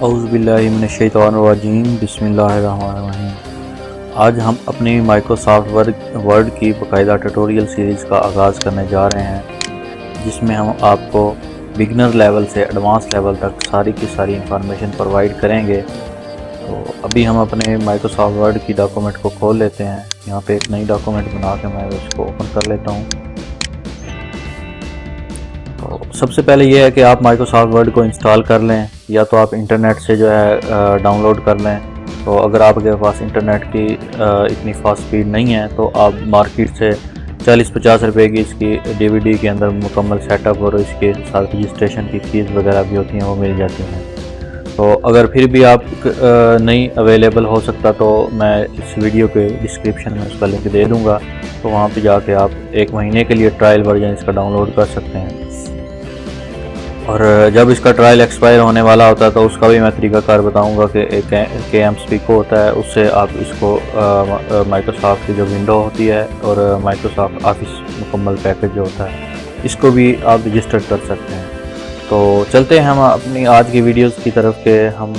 औज़ुबिल्लाहिमिनश्शैतानिर्रजीम बिस्मिल्लाहिर्रहमानिर्रहीम। आज हम अपनी माइक्रोसॉफ्ट वर्ड की बाकायदा ट्यूटोरियल सीरीज़ का आगाज़ करने जा रहे हैं, जिसमें हम आपको बिगनर लेवल से एडवांस लेवल तक सारी की सारी इंफॉर्मेशन प्रोवाइड करेंगे। तो अभी हम अपने माइक्रोसॉफ्ट वर्ड की डॉक्यूमेंट को खोल लेते हैं। यहाँ पे एक नई डॉक्यूमेंट बना के मैं इसको ओपन कर लेता हूँ। तो सबसे पहले ये है कि आप माइक्रोसॉफ्ट वर्ड को इंस्टॉल कर लें, या तो आप इंटरनेट से जो है डाउनलोड कर लें। तो अगर आपके पास इंटरनेट की इतनी फास्ट स्पीड नहीं है तो आप मार्केट से 40-50 रुपए की इसकी डीवीडी के अंदर मुकम्मल सेटअप और इसके साथ रजिस्ट्रेशन की फीस वगैरह भी होती हैं, वो मिल जाती हैं। तो अगर फिर भी आप नहीं अवेलेबल हो सकता तो मैं इस वीडियो के डिस्क्रिप्शन में उसका लिंक दे दूँगा, तो वहाँ पे जाके आप 1 महीने के लिए ट्रायल वर्जन इसका डाउनलोड कर सकते हैं। और जब इसका ट्रायल एक्सपायर होने वाला होता है तो उसका भी मैं तरीकाकार बताऊंगा कि एक KMSPICO होता है, उससे आप इसको माइक्रोसॉफ्ट की जो विंडो होती है और माइक्रोसॉफ्ट ऑफिस मुकम्मल पैकेज जो होता है, इसको भी आप रजिस्टर कर सकते हैं। तो चलते हैं हम अपनी आज की वीडियोस की तरफ के हम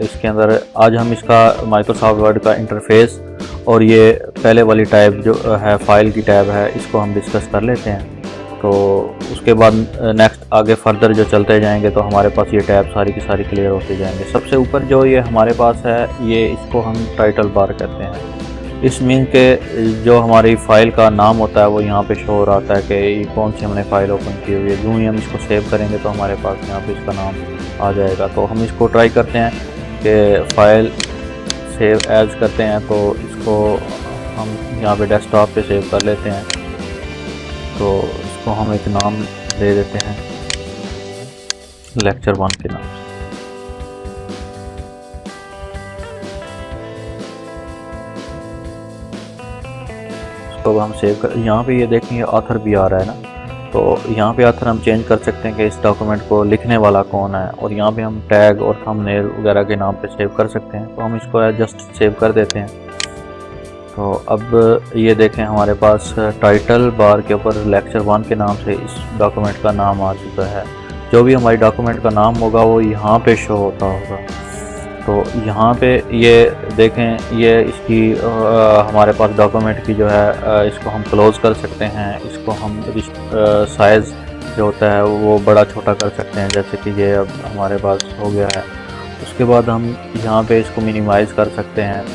इसके अंदर आज हम इसका माइक्रोसॉफ्ट वर्ड का इंटरफेस और ये पहले वाली टैब जो है फाइल की टैब है, इसको हम डिस्कस कर लेते हैं। तो उसके बाद नेक्स्ट आगे फर्दर जो चलते जाएंगे तो हमारे पास ये टैब सारी की सारी क्लियर होते जाएंगे। सबसे ऊपर जो ये हमारे पास है, ये इसको हम टाइटल बार कहते हैं। इस मीन के जो हमारी फ़ाइल का नाम होता है वो यहाँ पे शो हो रहा है कि ये कौन सी हमने फ़ाइल ओपन की हुई है। यूँ ही हम इसको सेव करेंगे तो हमारे पास यहाँ पे इसका नाम आ जाएगा। तो हम इसको ट्राई करते हैं कि फ़ाइल सेव एज़ करते हैं, तो इसको हम यहाँ पे डेस्कटॉप पे सेव कर लेते हैं। तो इसको हम एक नाम दे देते हैं लेक्चर 1 के नाम से। इसको हम सेव कर, यहाँ पे ये देखेंगे ऑथर भी आ रहा है ना, तो यहाँ पे ऑथर हम चेंज कर सकते हैं कि इस डॉक्यूमेंट को लिखने वाला कौन है, और यहाँ पे हम टैग और थंबनेल वगैरह के नाम पे सेव कर सकते हैं। तो हम इसको जस्ट सेव कर देते हैं। तो अब ये देखें हमारे पास टाइटल बार के ऊपर लेक्चर 1 के नाम से इस डॉक्यूमेंट का नाम आ चुका है। जो भी हमारी डॉक्यूमेंट का नाम होगा वो यहाँ पे शो होता होगा। तो यहाँ पे ये देखें, ये इसकी हमारे पास डॉक्यूमेंट की जो है इसको हम क्लोज कर सकते हैं। इसको हम साइज़ जो होता है वो बड़ा छोटा कर सकते हैं, जैसे कि ये अब हमारे पास हो गया है। उसके बाद हम यहाँ पे इसको मिनिमाइज़ कर सकते हैं।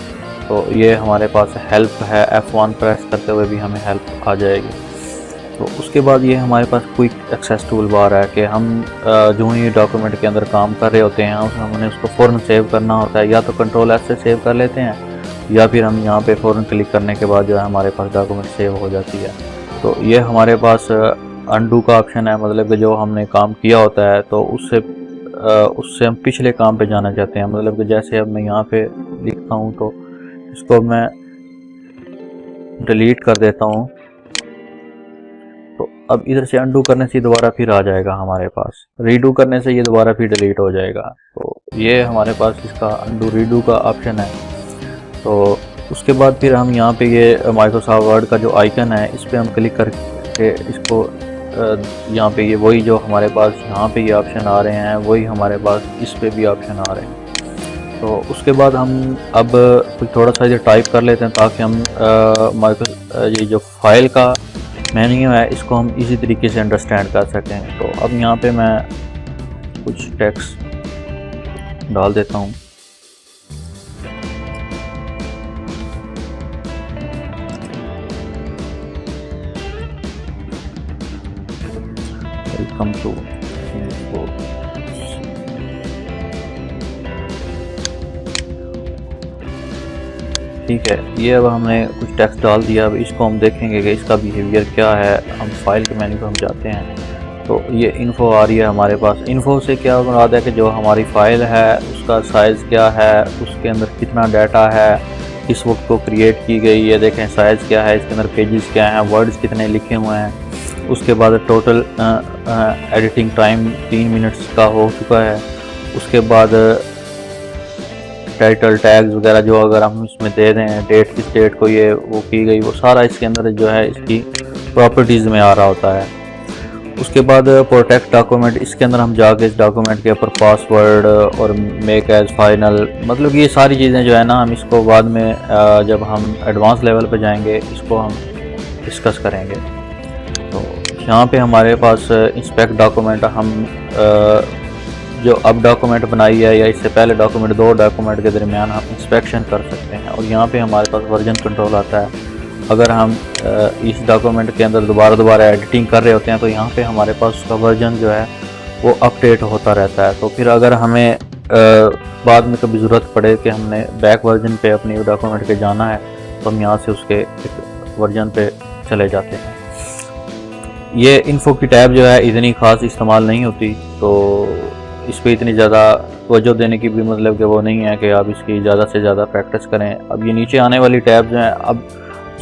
तो ये हमारे पास हेल्प है, F1 प्रेस करते हुए भी हमें हेल्प आ जाएगी। तो उसके बाद ये हमारे पास क्विक एक्सेस टूल बार है कि हम जो ही डॉक्यूमेंट के अंदर काम कर रहे होते हैं हमने उसको फ़ौरन सेव करना होता है, या तो Ctrl+S से सेव कर लेते हैं, या फिर हम यहाँ पे फ़ौरन क्लिक करने के बाद जो है हमारे पास डॉक्यूमेंट सेव हो जाती है। तो ये हमारे पास अनडू का ऑप्शन है, मतलब कि जो हमने काम किया होता है तो उससे हम पिछले काम पे जाना चाहते हैं। मतलब कि जैसे अब मैं यहाँ पे लिखता हूँ तो इसको मैं डिलीट कर देता हूँ, तो अब इधर से अनडू करने से दोबारा फिर आ जाएगा हमारे पास, रीडू करने से ये दोबारा फिर डिलीट हो जाएगा। तो ये हमारे पास इसका अनडू रीडू का ऑप्शन है। तो उसके बाद फिर हम यहाँ पे ये माइक्रोसॉफ्ट वर्ड का जो आइकन है इस पर हम क्लिक करके इसको यहाँ पे ये वही जो हमारे पास यहाँ पे ये ऑप्शन आ रहे हैं वही हमारे पास इस पे भी ऑप्शन आ रहे हैं। तो उसके बाद हम अब थोड़ा सा इधर टाइप कर लेते हैं ताकि हम ये जो फाइल का मेन्यू है इसको हम इसी तरीके से अंडरस्टैंड कर सकें। तो अब यहाँ पे मैं कुछ टेक्स्ट डाल देता हूँ। वेलकम टू ठीक है, ये अब हमने कुछ टेक्स्ट डाल दिया। अब इसको हम देखेंगे कि इसका बिहेवियर क्या है। हम फाइल के मेन्यू पर हम जाते हैं तो ये इन्फो आ रही है हमारे पास। इन्फो से क्या मुराद है कि जो हमारी फ़ाइल है उसका साइज़ क्या है, उसके अंदर कितना डाटा है, किस वक्त को क्रिएट की गई, ये देखें साइज़ क्या है, इसके अंदर पेजेस क्या हैं, वर्ड्स कितने लिखे हुए हैं। उसके बाद टोटल एडिटिंग टाइम 3 मिनट्स का हो चुका है। उसके बाद टाइटल टैग्स वगैरह जो अगर हम इसमें दे दें, डेट किस डेट को ये वो की गई, वो सारा इसके अंदर जो है इसकी प्रॉपर्टीज़ में आ रहा होता है। उसके बाद प्रोटेक्ट डॉक्यूमेंट, इसके अंदर हम जाके इस डॉक्यूमेंट के ऊपर पासवर्ड और मेक एज फाइनल, मतलब ये सारी चीज़ें जो है ना हम इसको बाद में जब हम एडवांस लेवल पे जाएंगे इसको हम डिस्कस करेंगे। तो यहाँ पे हमारे पास इंस्पेक्ट डॉक्यूमेंट, हम जो अब डॉक्यूमेंट बनाई है या इससे पहले डॉक्यूमेंट, दो डॉक्यूमेंट के दरमियान हम इंस्पेक्शन कर सकते हैं। और यहाँ पे हमारे पास वर्जन कंट्रोल आता है। अगर हम इस डॉक्यूमेंट के अंदर दोबारा एडिटिंग कर रहे होते हैं तो यहाँ पे हमारे पास उसका वर्जन जो है वो अपडेट होता रहता है। तो फिर अगर हमें बाद में कभी ज़रूरत पड़े कि हमने बैक वर्जन पे अपनी डॉक्यूमेंट पे जाना है तो हम यहाँ से उसके वर्जन पे चले जाते हैं। ये इन्फो की टैब जो है इतनी ख़ास इस्तेमाल नहीं होती, तो इस पर इतनी ज़्यादा तवज्जो देने की भी मतलब कि वो नहीं है कि आप इसकी ज़्यादा से ज़्यादा प्रैक्टिस करें। अब ये नीचे आने वाली टैब जो है, अब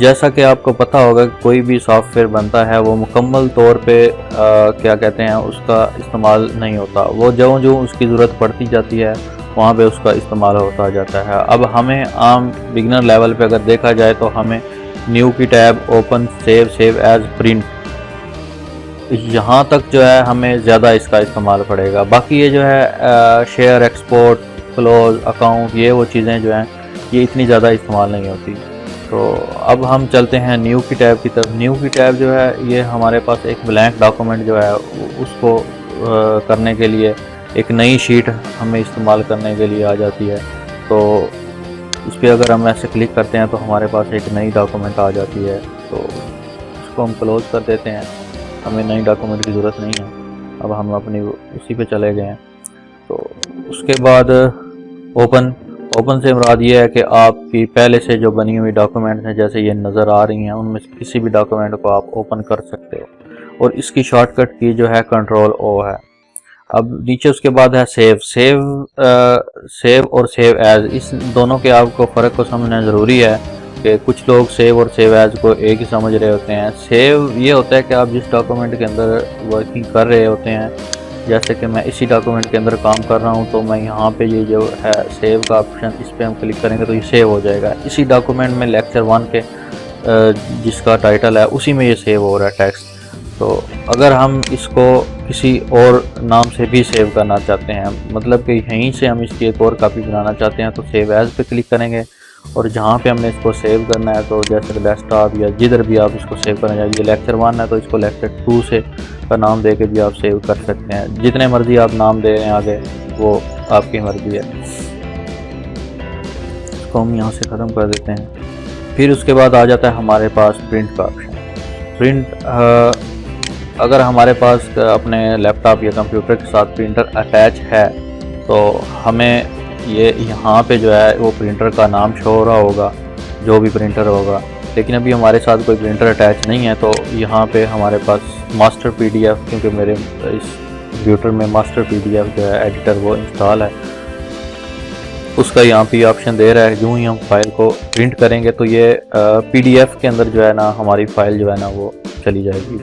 जैसा कि आपको पता होगा कोई भी सॉफ्टवेयर बनता है वो मुकम्मल तौर पे क्या कहते हैं उसका इस्तेमाल नहीं होता, वो जो उसकी ज़रूरत पड़ती जाती है वहाँ पे उसका इस्तेमाल होता जाता है। अब हमें आम बिगनर लेवल पे अगर देखा जाए तो हमें न्यू की tab, open, save as, print, यहाँ तक जो है हमें ज़्यादा इसका इस्तेमाल पड़ेगा। बाकी ये जो है शेयर, एक्सपोर्ट, क्लोज, अकाउंट, ये वो चीज़ें जो हैं ये इतनी ज़्यादा इस्तेमाल नहीं होती। तो अब हम चलते हैं न्यू की टैब की तरफ। न्यू की टैब जो है ये हमारे पास एक ब्लैंक डॉक्यूमेंट जो है उसको करने के लिए एक नई शीट हमें इस्तेमाल करने के लिए आ जाती है। तो इस पर अगर हम ऐसे क्लिक करते हैं तो हमारे पास एक नई डॉक्यूमेंट आ जाती है। तो इसको हम क्लोज़ कर देते हैं, हमें नई डॉक्यूमेंट की ज़रूरत नहीं है। अब हम अपनी उसी पे चले गए हैं। तो उसके बाद ओपन से मुराद ये है कि आपकी पहले से जो बनी हुई डॉक्यूमेंट्स हैं जैसे ये नज़र आ रही हैं उनमें से किसी भी डॉक्यूमेंट को आप ओपन कर सकते हो। और इसकी शॉर्टकट की जो है कंट्रोल ओ है। अब नीचे उसके बाद है सेव और सेव एज, इस दोनों के आपको फ़र्क को समझना ज़रूरी है कि कुछ लोग सेव और सेव एज को एक ही समझ रहे होते हैं। सेव ये होता है कि आप जिस डॉक्यूमेंट के अंदर वर्किंग कर रहे होते हैं, जैसे कि मैं इसी डॉक्यूमेंट के अंदर काम कर रहा हूं तो मैं यहाँ पे ये जो है सेव का ऑप्शन, इस पर हम क्लिक करेंगे तो ये सेव हो जाएगा। इसी डॉक्यूमेंट में लेक्चर 1 के जिसका टाइटल है उसी में ये सेव हो रहा है टेक्स्ट। तो अगर हम इसको किसी और नाम से भी सेव करना चाहते हैं, मतलब कि यहीं से हम इसकी एक और कॉपी बनाना चाहते हैं तो सेव एज पे क्लिक करेंगे और जहाँ पे हमने इसको सेव करना है तो जैसे डेस्कटॉप या जिधर भी आप इसको सेव करना चाहिए, लेक्चर 1 है तो इसको लेक्चर 2 से का नाम दे के भी आप सेव कर सकते हैं। जितने मर्जी आप नाम दे रहे हैं आगे वो आपकी मर्जी है। इसको हम यहाँ से ख़त्म कर देते हैं। फिर उसके बाद आ जाता है हमारे पास प्रिंट का ऑप्शन। प्रिंट अगर हमारे पास अपने लैपटॉप या कंप्यूटर के साथ प्रिंटर अटैच है तो हमें ये यहाँ पे जो है वो प्रिंटर का नाम शो हो रहा होगा, जो भी प्रिंटर होगा। लेकिन अभी हमारे साथ कोई प्रिंटर अटैच नहीं है तो यहाँ पे हमारे पास मास्टर पीडीएफ, क्योंकि मेरे इस कंप्यूटर में मास्टर पीडीएफ जो है एडिटर वो इंस्टॉल है, उसका यहाँ पे ऑप्शन दे रहा है। यूँ ही हम फाइल को प्रिंट करेंगे तो ये पीडीएफ के अंदर जो है ना हमारी फ़ाइल जो है ना वो चली जाएगी।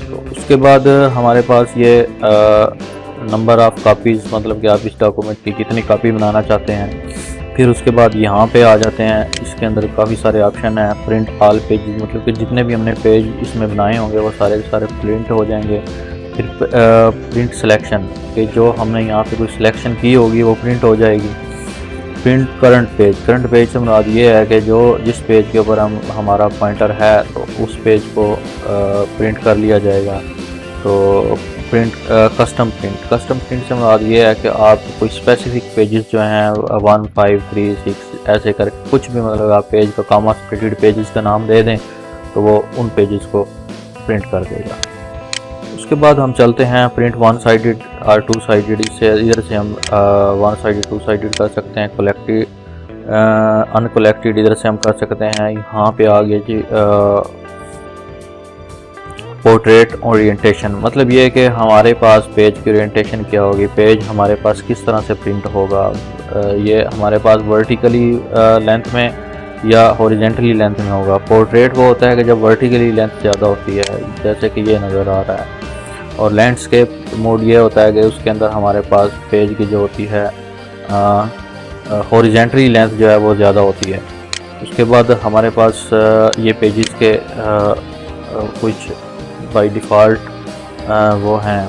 तो उसके बाद हमारे पास ये नंबर ऑफ़ कापीज़, मतलब कि आप इस डॉक्यूमेंट की कितनी कापी बनाना चाहते हैं। फिर उसके बाद यहाँ पे आ जाते हैं, इसके अंदर काफ़ी सारे ऑप्शन हैं। प्रिंट ऑल पेजेस, मतलब कि जितने भी हमने पेज इसमें बनाए होंगे वो सारे के सारे प्रिंट हो जाएंगे। फिर प्रिंट सिलेक्शन, कि जो हमने यहाँ पे कोई सिलेक्शन की होगी वो प्रिंट हो जाएगी। प्रिंट करंट पेज से मुराद ये है कि जिस पेज के ऊपर हमारा पॉइंटर है तो उस पेज को प्रिंट कर लिया जाएगा। तो प्रिंट कस्टम प्रिंट से मुराद ये है कि आप कोई स्पेसिफिक पेजेस जो हैं 1, 5, 3, 6 ऐसे करके कुछ भी, मतलब आप पेज को कॉमा सेपरेटेड पेजेस का नाम दे दें तो वो उन पेजेस को प्रिंट कर देगा। उसके बाद हम चलते हैं प्रिंट 1 साइडेड और 2 साइडेड। इससे इधर से हम 1 साइडेड 2 साइडेड कर सकते हैं। कलेक्टेड अनकलेक्टेड इधर से हम कर सकते हैं। यहाँ पे आ गया जी पोर्ट्रेट ओरिएंटेशन, मतलब ये है कि हमारे पास पेज की ओरिएंटेशन क्या होगी, पेज हमारे पास किस तरह से प्रिंट होगा। ये हमारे पास वर्टिकली लेंथ में या हॉरिजेंटली लेंथ में होगा। पोर्ट्रेट वो होता है कि जब वर्टिकली लेंथ ज़्यादा होती है, जैसे कि ये नज़र आ रहा है। और लैंडस्केप मोड ये होता है कि उसके अंदर हमारे पास पेज की जो होती है हॉरिजेंटली लेंथ जो है वो ज़्यादा होती है। उसके बाद हमारे पास ये पेजेस के कुछ बाय डिफ़ॉल्ट वो हैं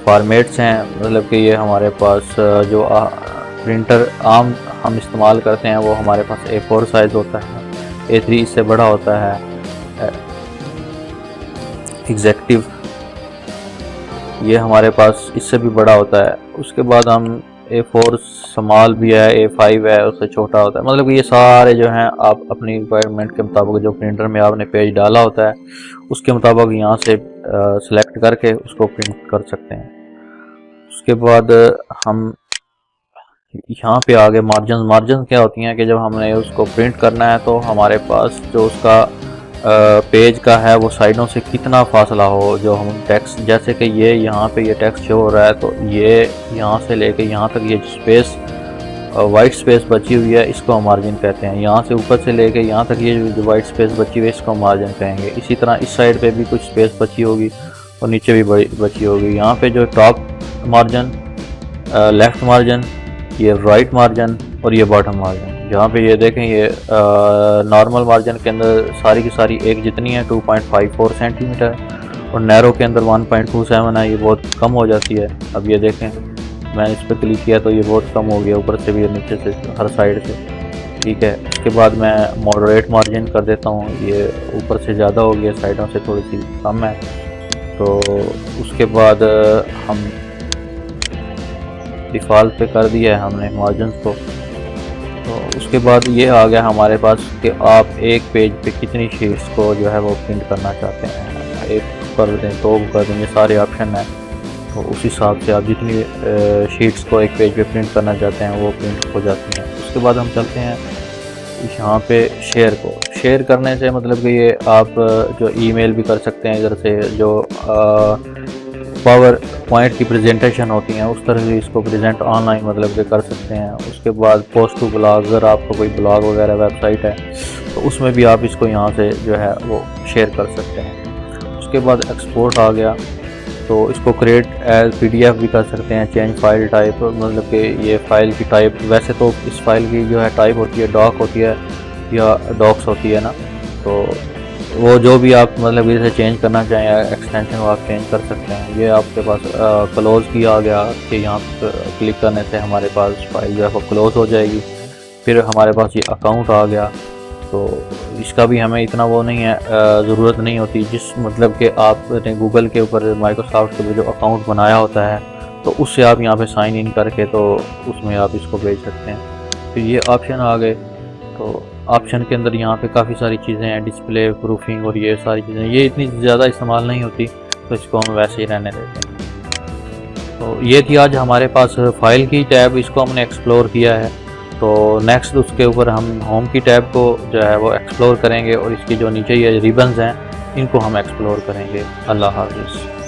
फॉर्मेट्स हैं, मतलब कि ये हमारे पास जो प्रिंटर आम हम इस्तेमाल करते हैं वो हमारे पास A4 साइज़ होता है, A3 इससे बड़ा होता है, एग्जेक्टिव ये हमारे पास इससे भी बड़ा होता है। उसके बाद हम A4 स्मॉल भी है, A5 है, उससे छोटा होता है। मतलब कि ये सारे जो हैं आप अपनी रिक्वायरमेंट के मुताबिक जो प्रिंटर में आपने पेज डाला होता है उसके मुताबिक यहाँ से सिलेक्ट करके उसको प्रिंट कर सकते हैं। उसके बाद हम यहाँ पे आगे मार्जिन क्या होती हैं कि जब हमने उसको प्रिंट करना है तो हमारे पास जो उसका पेज का है वो साइडों से कितना फासला हो, जो हम टेक्स्ट जैसे कि ये यहाँ पे ये टेक्स्ट शो हो रहा है तो ये यहाँ से लेके यहाँ तक ये स्पेस वाइट स्पेस बची हुई है इसको हम मार्जिन कहते हैं। यहाँ से ऊपर से लेके यहाँ तक ये जो वाइट स्पेस बची हुई है इसको हम मार्जिन कहेंगे। इसी तरह इस साइड पे भी कुछ स्पेस बची होगी और नीचे भी बची होगी। यहाँ पे जो टॉप मार्जिन, लेफ़्ट मार्जिन, ये राइट मार्जिन और ये बॉटम मार्जिन। यहाँ पे ये देखें ये नॉर्मल मार्जिन के अंदर सारी की सारी एक जितनी है 2.54 सेंटीमीटर और नैरो के अंदर 1.27 है, ये बहुत कम हो जाती है। अब ये देखें मैंने इस पर क्लिक किया तो ये बहुत कम हो गया, ऊपर से भी नीचे से हर साइड से, ठीक है। उसके बाद मैं मॉडरेट मार्जिन कर देता हूँ, ये ऊपर से ज़्यादा हो गया, साइडों से थोड़ी सी कम है। तो उसके बाद हम डिफ़ॉल्ट पे कर दिया है हमने मार्जिन को। तो उसके बाद ये आ गया हमारे पास कि आप एक पेज पे कितनी शीट्स को जो है वो प्रिंट करना चाहते हैं, एक कर दें, दो कर दें, ये सारे ऑप्शन हैं। तो उस हिसाब से आप जितनी शीट्स को एक पेज पे प्रिंट करना चाहते हैं वो प्रिंट हो जाती हैं। उसके बाद हम चलते हैं यहाँ पे शेयर करने से मतलब कि ये आप जो ईमेल भी कर सकते हैं इधर से, जो पावर पॉइंट की प्रेजेंटेशन होती हैं उस तरह से इसको प्रेजेंट ऑनलाइन मतलब कि कर सकते हैं। उसके बाद पोस्ट टू ब्लॉग, अगर आपका कोई ब्लॉग वगैरह वेबसाइट है तो उसमें भी आप इसको यहाँ से जो है वो शेयर कर सकते हैं। उसके बाद एक्सपोर्ट आ गया, तो इसको क्रिएट एज PDF भी कर सकते हैं, चेंज फाइल टाइप, मतलब कि ये फ़ाइल की टाइप, वैसे तो इस फाइल की जो है टाइप होती है डॉक होती है या डॉक्स होती है ना, तो वो जो भी आप मतलब इसे चेंज करना चाहें एक्सटेंशन वो आप चेंज कर सकते हैं। ये आपके पास क्लोज़ की आ गया कि यहाँ पर क्लिक करने से हमारे पास फाइल जो है वो क्लोज़ हो जाएगी। फिर हमारे पास ये अकाउंट आ गया, तो इसका भी हमें इतना वो नहीं है, ज़रूरत नहीं होती। जिस मतलब कि आपने गूगल के ऊपर माइक्रोसॉफ्ट के जो अकाउंट बनाया होता है तो उससे आप यहाँ पे साइन इन करके तो उसमें आप इसको भेज सकते हैं। फिर ये ऑप्शन आ गए, तो ऑप्शन के अंदर यहाँ पे काफ़ी सारी चीज़ें हैं, डिस्प्ले, प्रूफिंग और ये सारी चीज़ें, ये इतनी ज़्यादा इस्तेमाल नहीं होती तो इसको हम वैसे ही रहने देते हैं। तो ये थी आज हमारे पास फाइल की टैब, इसको हमने एक्सप्लोर किया है। तो नेक्स्ट उसके ऊपर हम होम की टैब को जो है वो एक्सप्लोर करेंगे और इसकी जो नीचे ये रिबन्स हैं इनको हम एक्सप्लोर करेंगे। अल्लाह हाफ़िज़।